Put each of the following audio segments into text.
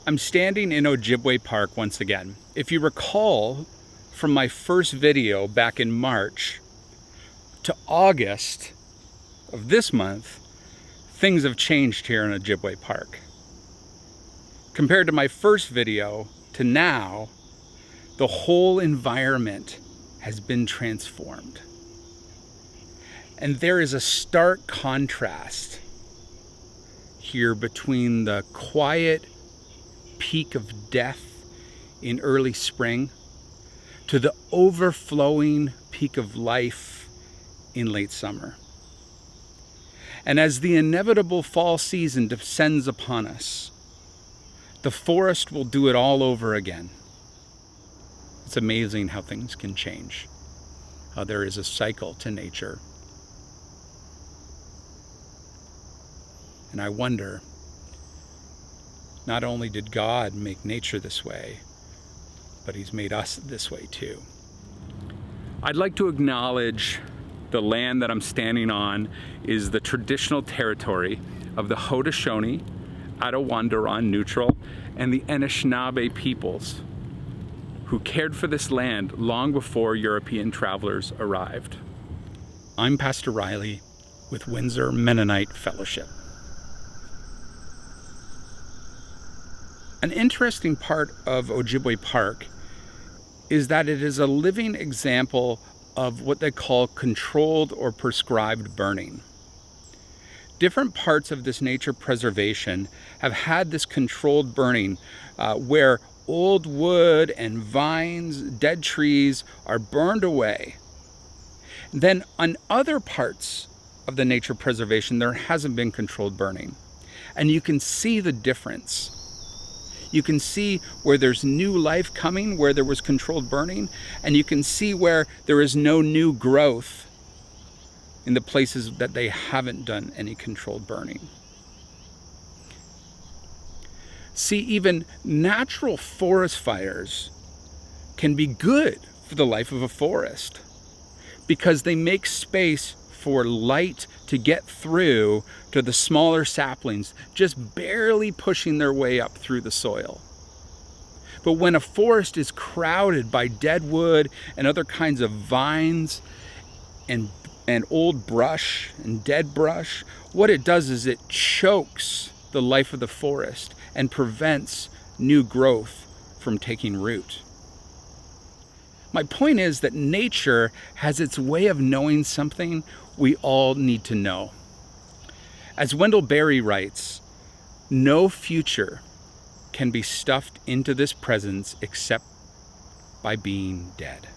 I'm standing in Ojibwe Park once again. If you recall from my first video back in March to August of this month, things have changed here in Ojibwe Park. Compared to my first video to now, the whole environment has been transformed. And there is a stark contrast here between the quiet peak of death in early spring to the overflowing peak of life in late summer. And as the inevitable fall season descends upon us, the forest will do it all over again. It's amazing how things can change, how there is a cycle to nature. And I wonder, not only did God make nature this way, but He's made us this way too. I'd like to acknowledge the land that I'm standing on is the traditional territory of the Haudenosaunee, Attawandaron Neutral, and the Anishinaabe peoples who cared for this land long before European travelers arrived. I'm Pastor Rielly with Windsor Mennonite Fellowship. An interesting part of Ojibwe Park is that it is a living example of what they call controlled or prescribed burning. Different parts of this nature preservation have had this controlled burning where old wood and vines, dead trees are burned away. Then on other parts of the nature preservation, there hasn't been controlled burning. And you can see the difference. You can see where there's new life coming, where there was controlled burning, and you can see where there is no new growth in the places that they haven't done any controlled burning. See, even natural forest fires can be good for the life of a forest because they make space for light to get through to the smaller saplings, just barely pushing their way up through the soil. But when a forest is crowded by dead wood and other kinds of vines and old brush and dead brush, what it does is it chokes the life of the forest and prevents new growth from taking root. My point is that nature has its way of knowing something we all need to know. As Wendell Berry writes, no future can be stuffed into this presence except by being dead.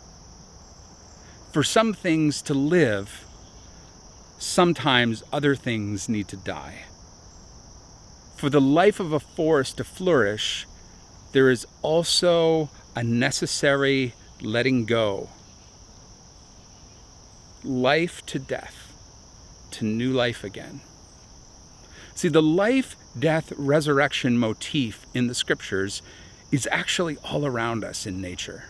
For some things to live, sometimes other things need to die. For the life of a forest to flourish, there is also a necessary letting go. Life to death, to new life again. See, the life, death, resurrection motif in the scriptures is actually all around us in nature.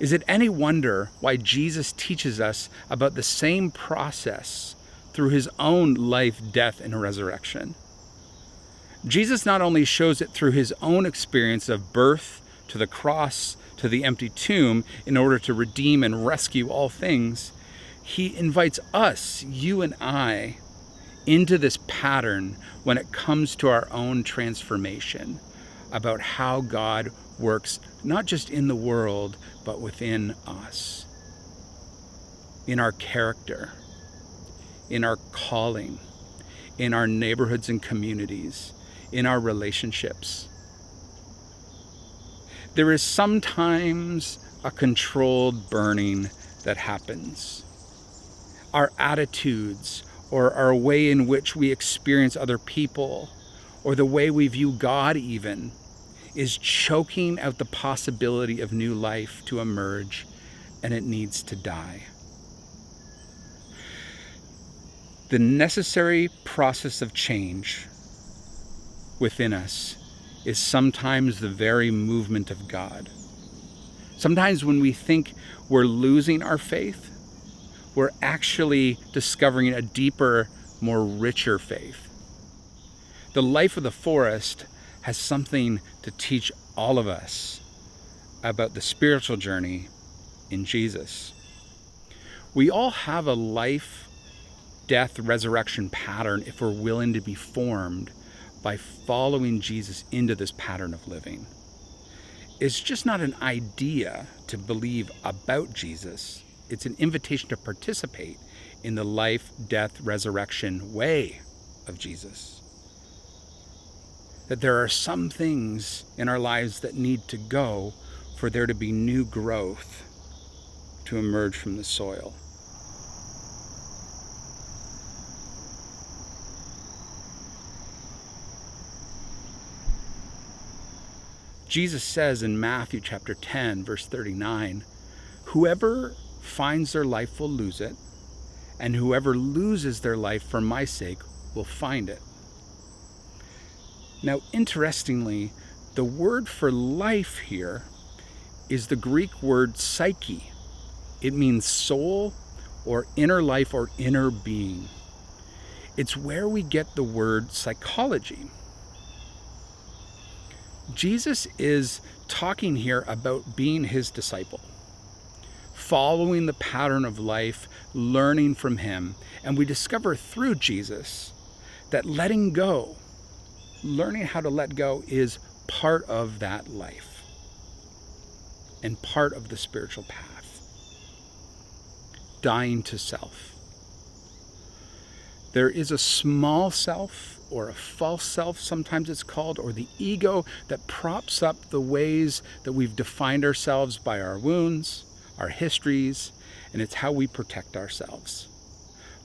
Is it any wonder why Jesus teaches us about the same process through His own life, death, and resurrection? Jesus not only shows it through His own experience of birth to the cross to the empty tomb in order to redeem and rescue all things, He invites us, you and I, into this pattern when it comes to our own transformation about how God works not just in the world, but within us, in our character, in our calling, in our neighborhoods and communities, in our relationships. There is sometimes a controlled burning that happens. Our attitudes, or our way in which we experience other people, or the way we view God even, is choking out the possibility of new life to emerge, and it needs to die. The necessary process of change within us is sometimes the very movement of God. Sometimes when we think we're losing our faith, we're actually discovering a deeper, more richer faith. The life of the forest has something to teach all of us about the spiritual journey in Jesus. We all have a life, death, resurrection pattern if we're willing to be formed by following Jesus into this pattern of living. It's just not an idea to believe about Jesus. It's an invitation to participate in the life, death, resurrection way of Jesus. That there are some things in our lives that need to go for there to be new growth to emerge from the soil. Jesus says in Matthew chapter 10, verse 39, "Whoever finds their life will lose it, and whoever loses their life for my sake will find it." Now, interestingly, the word for life here is the Greek word psyche. It means soul or inner life or inner being. It's where we get the word psychology. Jesus is talking here about being his disciple, following the pattern of life, learning from him. And we discover through Jesus that letting go, learning how to let go, is part of that life and part of the spiritual path. Dying to self. There is a small self, or a false self, sometimes it's called, or the ego that props up the ways that we've defined ourselves by our wounds, our histories, and it's how we protect ourselves.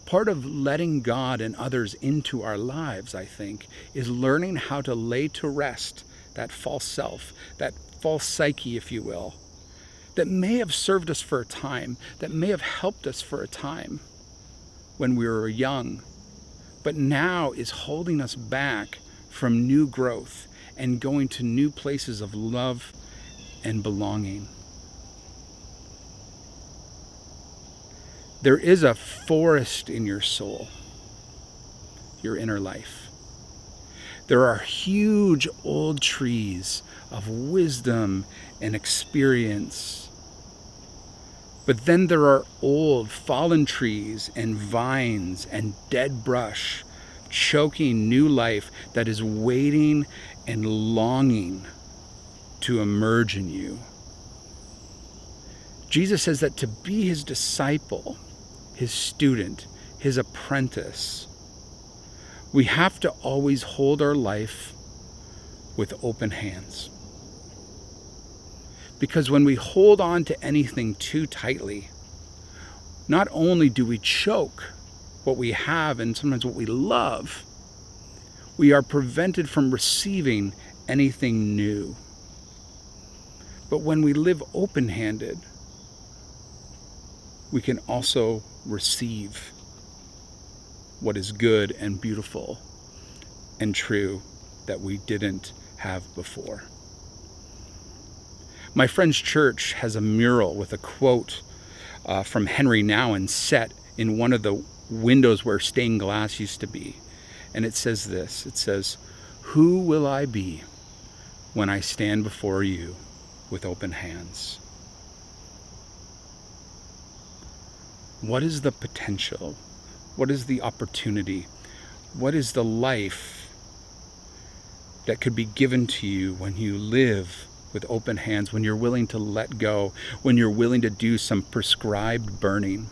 Part of letting God and others into our lives, I think, is learning how to lay to rest that false self, that false psyche, if you will, that may have served us for a time, that may have helped us for a time when we were young, but now is holding us back from new growth and going to new places of love and belonging. There is a forest in your soul, your inner life. There are huge old trees of wisdom and experience. But then there are old fallen trees and vines and dead brush choking new life that is waiting and longing to emerge in you. Jesus says that to be his disciple, his student, his apprentice, we have to always hold our life with open hands. Because when we hold on to anything too tightly, not only do we choke what we have and sometimes what we love, we are prevented from receiving anything new. But when we live open-handed, we can also receive what is good and beautiful and true that we didn't have before. My friend's church has a mural with a quote from Henry Nouwen set in one of the windows where stained glass used to be. And it says this, it says, "Who will I be when I stand before you with open hands?" What is the potential? What is the opportunity? What is the life that could be given to you when you live with open hands, when you're willing to let go, when you're willing to do some prescribed burning?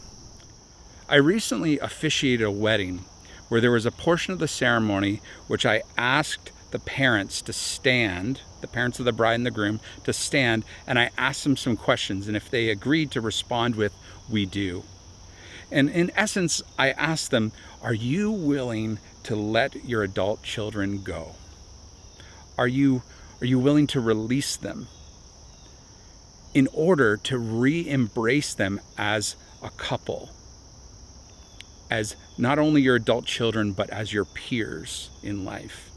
I recently officiated a wedding where there was a portion of the ceremony which I asked the parents to stand, the parents of the bride and the groom, to stand, and I asked them some questions, and if they agreed to respond with, "We do." And in essence, I asked them, are you willing to let your adult children go? Are you willing to release them in order to re-embrace them as a couple, as not only your adult children, but as your peers in life?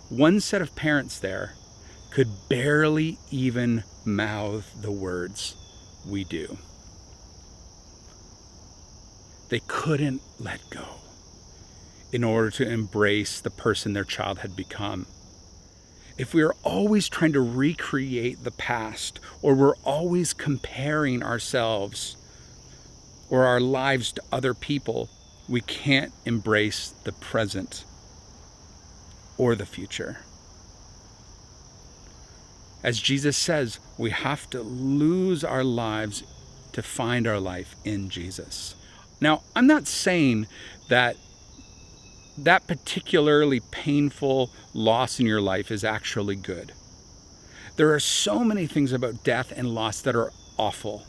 One set of parents there could barely even mouth the words, "We do." They couldn't let go. in order to embrace the person their child had become. If we are always trying to recreate the past, or we're always comparing ourselves or our lives to other people, we can't embrace the present or the future. As Jesus says, we have to lose our lives to find our life in Jesus. Now, I'm not saying that particularly painful loss in your life is actually good. There are so many things about death and loss that are awful.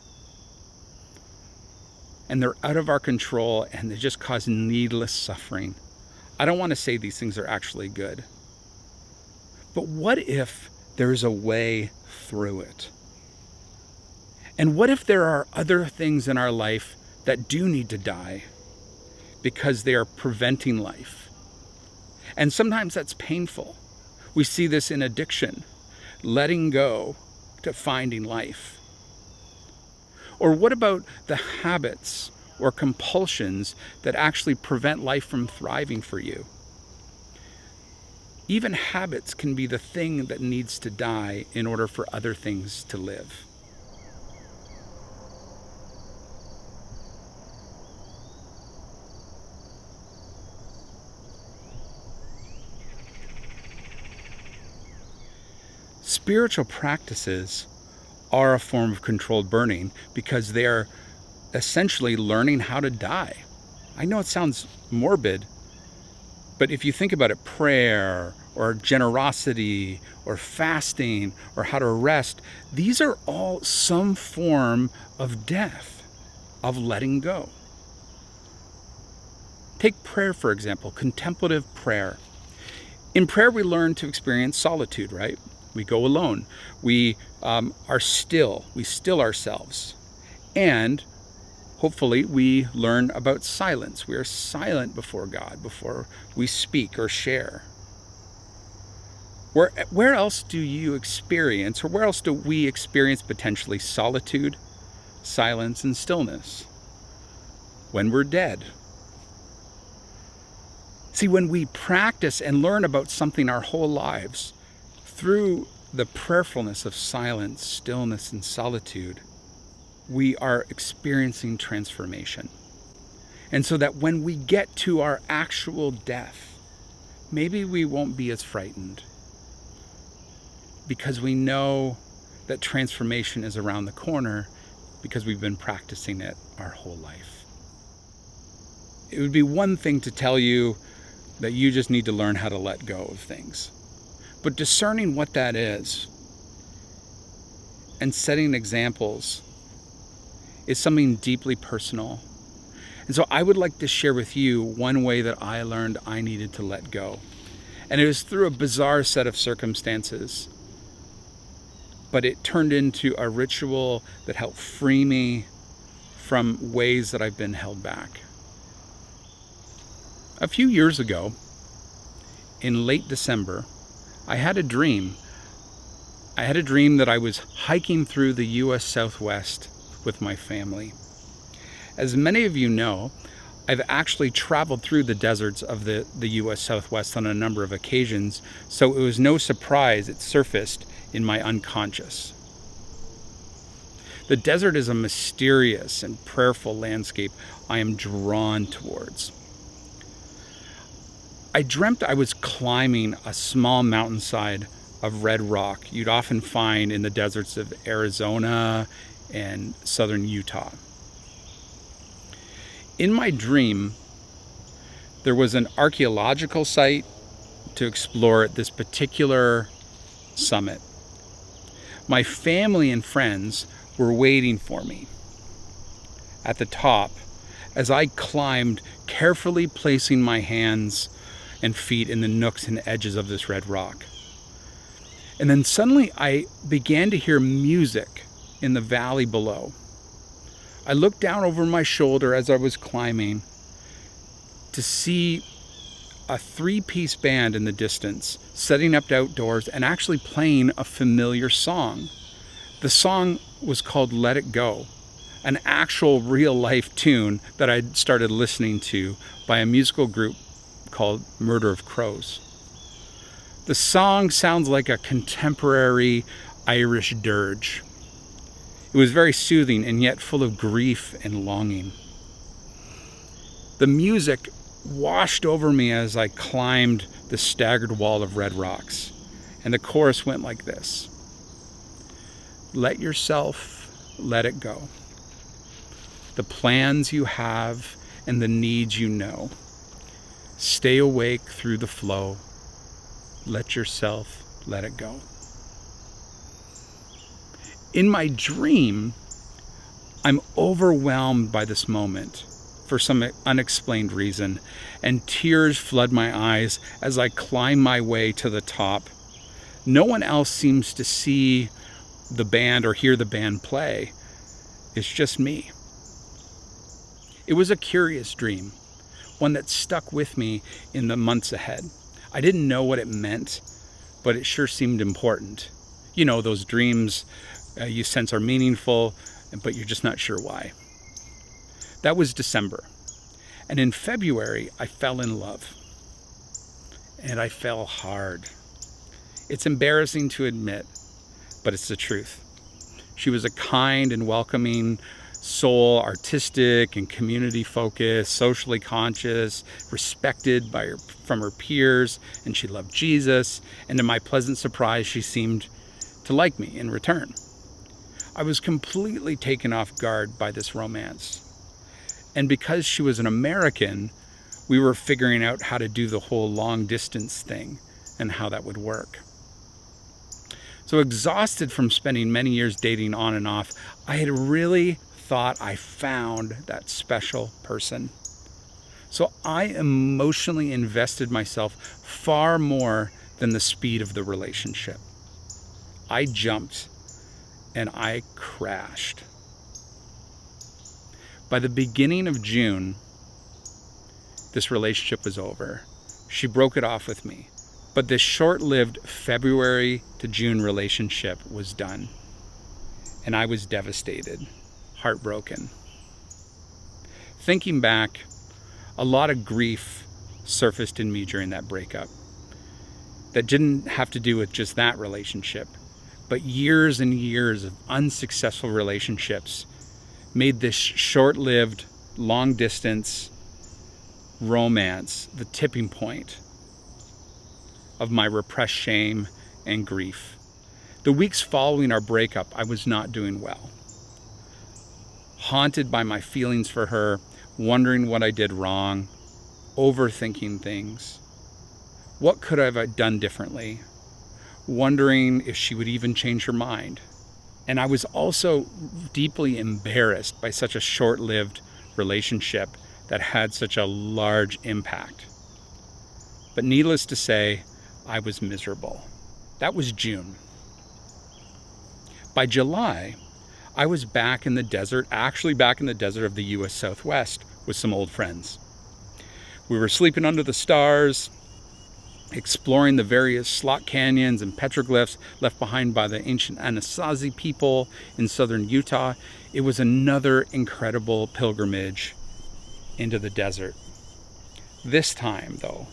And they're out of our control, and they just cause needless suffering. I don't want to say these things are actually good. But what if there's a way through it? And what if there are other things in our life that do need to die because they are preventing life? And sometimes that's painful. We see this in addiction, letting go to finding life. Or what about the habits or compulsions that actually prevent life from thriving for you? Even habits can be the thing that needs to die in order for other things to live. Spiritual practices are a form of controlled burning because they are essentially learning how to die. I know it sounds morbid, but if you think about it, prayer or generosity or fasting or how to rest, these are all some form of death, of letting go. Take prayer, for example, contemplative prayer. In prayer, we learn to experience solitude, right? We go alone. We are still. We still ourselves. And hopefully we learn about silence. We are silent before God before we speak or share. Where else do you experience, or where else do we experience potentially solitude, silence, and stillness? When we're dead. See, when we practice and learn about something our whole lives, through the prayerfulness of silence, stillness, and solitude, we are experiencing transformation. And so that when we get to our actual death, maybe we won't be as frightened because we know that transformation is around the corner because we've been practicing it our whole life. It would be one thing to tell you that you just need to learn how to let go of things. But discerning what that is and setting examples is something deeply personal. And so I would like to share with you one way that I learned I needed to let go. And it was through a bizarre set of circumstances. But it turned into a ritual that helped free me from ways that I've been held back. A few years ago, in late December, I had a dream. I had a dream that I was hiking through the U.S. Southwest with my family. As many of you know, I've actually traveled through the deserts of the U.S. Southwest on a number of occasions, so it was no surprise it surfaced in my unconscious. The desert is a mysterious and prayerful landscape I am drawn towards. I dreamt I was climbing a small mountainside of red rock you'd often find in the deserts of Arizona and southern Utah. In my dream, there was an archaeological site to explore at this particular summit. My family and friends were waiting for me at the top as I climbed, carefully placing my hands and feet in the nooks and edges of this red rock. And then suddenly I began to hear music in the valley below. I looked down over my shoulder as I was climbing to see a 3-piece band in the distance, setting up outdoors and actually playing a familiar song. The song was called Let It Go, an actual real life tune that I'd started listening to by a musical group called Murder of Crows. The song sounds like a contemporary Irish dirge. It was very soothing and yet full of grief and longing. The music washed over me as I climbed the staggered wall of red rocks, and the chorus went like this. Let yourself let it go. The plans you have and the needs you know. Stay awake through the flow. Let yourself let it go. In my dream, I'm overwhelmed by this moment for some unexplained reason, and tears flood my eyes as I climb my way to the top. No one else seems to see the band or hear the band play. It's just me. It was a curious dream, one that stuck with me in the months ahead. I didn't know what it meant, but it sure seemed important. You know, those dreams you sense are meaningful, but you're just not sure why. That was December. And in February, I fell in love. And I fell hard. It's embarrassing to admit, but it's the truth. She was a kind and welcoming soul, artistic and community focused, socially conscious, respected from her peers, and she loved Jesus. And to my pleasant surprise, she seemed to like me in return. I was completely taken off guard by this romance. And because she was an American, we were figuring out how to do the whole long distance thing and how that would work. So exhausted from spending many years dating on and off, I had really thought I found that special person. So I emotionally invested myself far more than the speed of the relationship. I jumped and I crashed. By the beginning of June, this relationship was over. She broke it off with me. But this short-lived February to June relationship was done. And I was devastated, heartbroken. Thinking back, a lot of grief surfaced in me during that breakup. That didn't have to do with just that relationship, but years and years of unsuccessful relationships made this short-lived, long-distance romance the tipping point of my repressed shame and grief. The weeks following our breakup, I was not doing well. Haunted by my feelings for her, wondering what I did wrong, overthinking things. What could I have done differently? Wondering if she would even change her mind. And I was also deeply embarrassed by such a short-lived relationship that had such a large impact. But needless to say, I was miserable. That was June. By July, I was back in the desert, actually back in the desert of the US Southwest with some old friends. We were sleeping under the stars, exploring the various slot canyons and petroglyphs left behind by the ancient Anasazi people in southern Utah. It was another incredible pilgrimage into the desert. This time, though,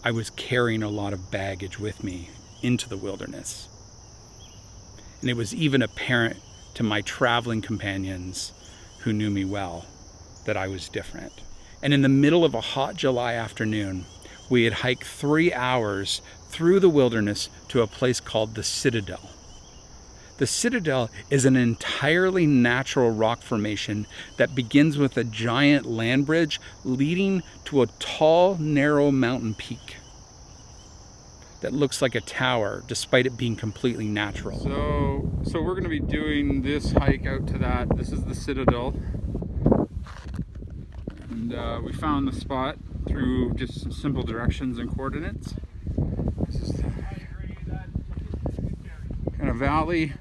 I was carrying a lot of baggage with me into the wilderness. And it was even apparent to my traveling companions who knew me well that I was different. And in the middle of a hot July afternoon, we had hiked 3 hours through the wilderness to a place called the Citadel. The Citadel is an entirely natural rock formation that begins with a giant land bridge leading to a tall, narrow mountain peak that looks like a tower despite it being completely natural. So we're going to be doing this hike out to that. This is the Citadel. And we found the spot through just some simple directions and coordinates. This is the kind of valley.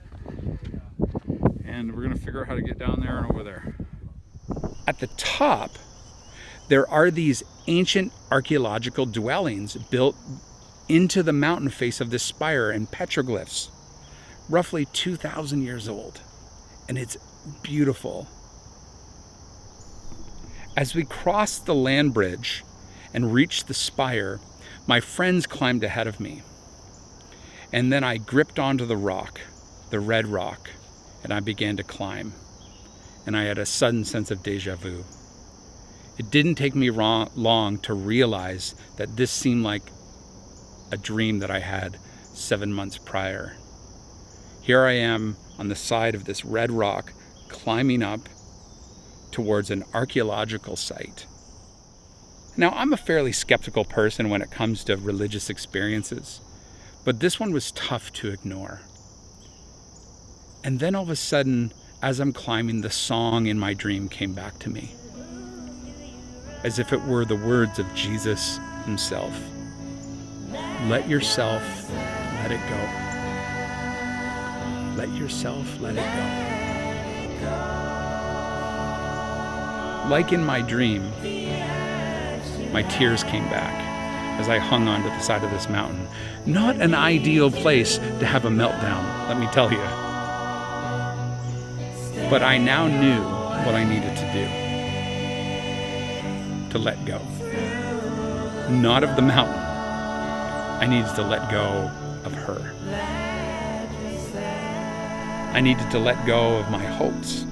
And we're going to figure out how to get down there and over there. At the top, there are these ancient archaeological dwellings built into the mountain face of this spire and petroglyphs, roughly 2,000 years old. And it's beautiful. As we crossed the land bridge and reached the spire, my friends climbed ahead of me. And then I gripped onto the rock, the red rock, and I began to climb. And I had a sudden sense of déjà vu. It didn't take me long to realize that this seemed like a dream that I had 7 months prior. Here I am on the side of this red rock, climbing up towards an archaeological site. Now, I'm a fairly skeptical person when it comes to religious experiences, but this one was tough to ignore. And then all of a sudden, as I'm climbing, the song in my dream came back to me, as if it were the words of Jesus himself. Let yourself let it go. Let yourself let it go. Like in my dream, my tears came back as I hung onto the side of this mountain. Not an ideal place to have a meltdown, let me tell you. But I now knew what I needed to do. To let go. Not of the mountain. I needed to let go of her. I needed to let go of my hopes,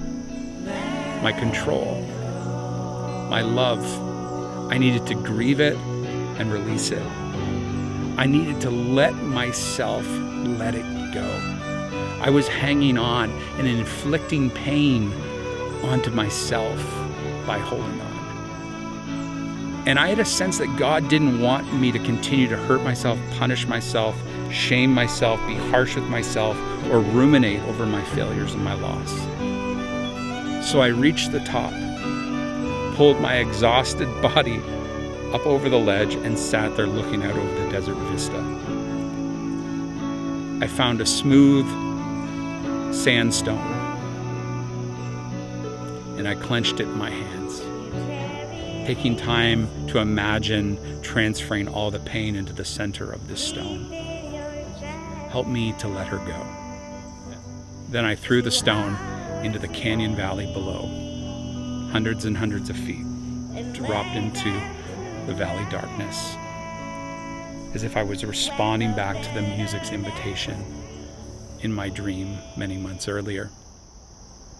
my control, my love. I needed to grieve it and release it. I needed to let myself let it go. I was hanging on and inflicting pain onto myself by holding on. And I had a sense that God didn't want me to continue to hurt myself, punish myself, shame myself, be harsh with myself, or ruminate over my failures and my loss. So I reached the top, pulled my exhausted body up over the ledge, and sat there looking out over the desert vista. I found a smooth sandstone, and I clenched it in my hands, taking time to imagine transferring all the pain into the center of this stone. Help me to let her go. Then I threw the stone into the canyon valley below, hundreds and hundreds of feet, dropped into the valley darkness, as if I was responding back to the music's invitation in my dream many months earlier.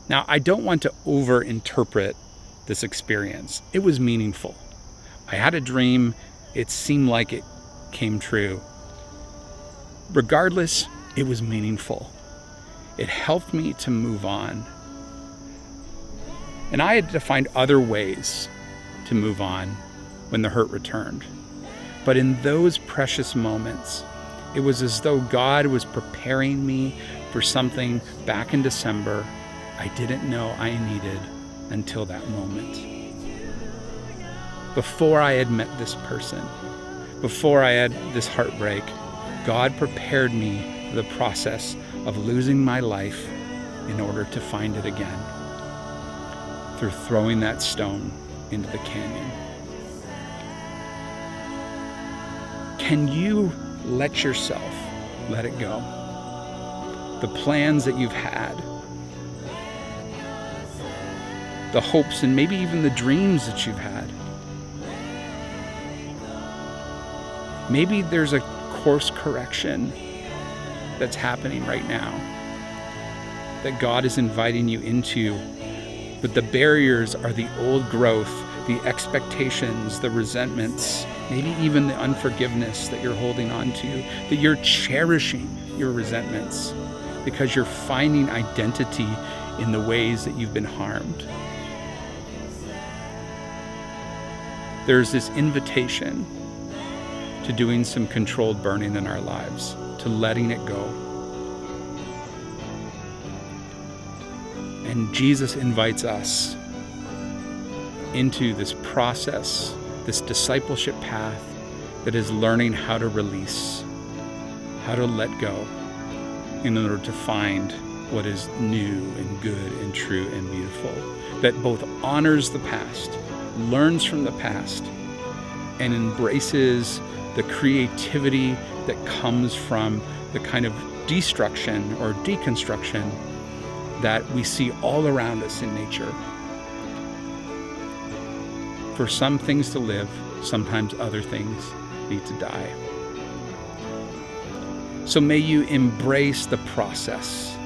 Now, I don't want to overinterpret this experience. It was meaningful. I had a dream. It seemed like it came true. Regardless, it was meaningful. It helped me to move on. And I had to find other ways to move on when the hurt returned. But in those precious moments, it was as though God was preparing me for something back in December I didn't know I needed until that moment. Before I had met this person, before I had this heartbreak, God prepared me for the process of losing my life in order to find it again, through throwing that stone into the canyon. Can you let yourself let it go? The plans that you've had, the hopes and maybe even the dreams that you've had. Maybe there's a course correction that's happening right now that God is inviting you into, but the barriers are the old growth, the expectations, the resentments, maybe even the unforgiveness that you're holding on to, that you're cherishing your resentments because you're finding identity in the ways that you've been harmed. There's this invitation to doing some controlled burning in our lives, to letting it go. And Jesus invites us into this process, this discipleship path that is learning how to release, how to let go in order to find what is new and good and true and beautiful, that both honors the past, learns from the past, and embraces the creativity that comes from the kind of destruction or deconstruction that we see all around us in nature. For some things to live Sometimes other things need to die. So may you embrace the process.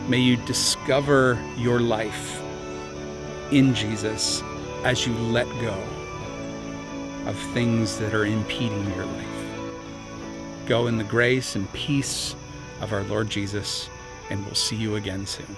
May you discover your life in Jesus as you let go of things that are impeding your life. Go in the grace and peace of our Lord Jesus, and we'll see you again soon.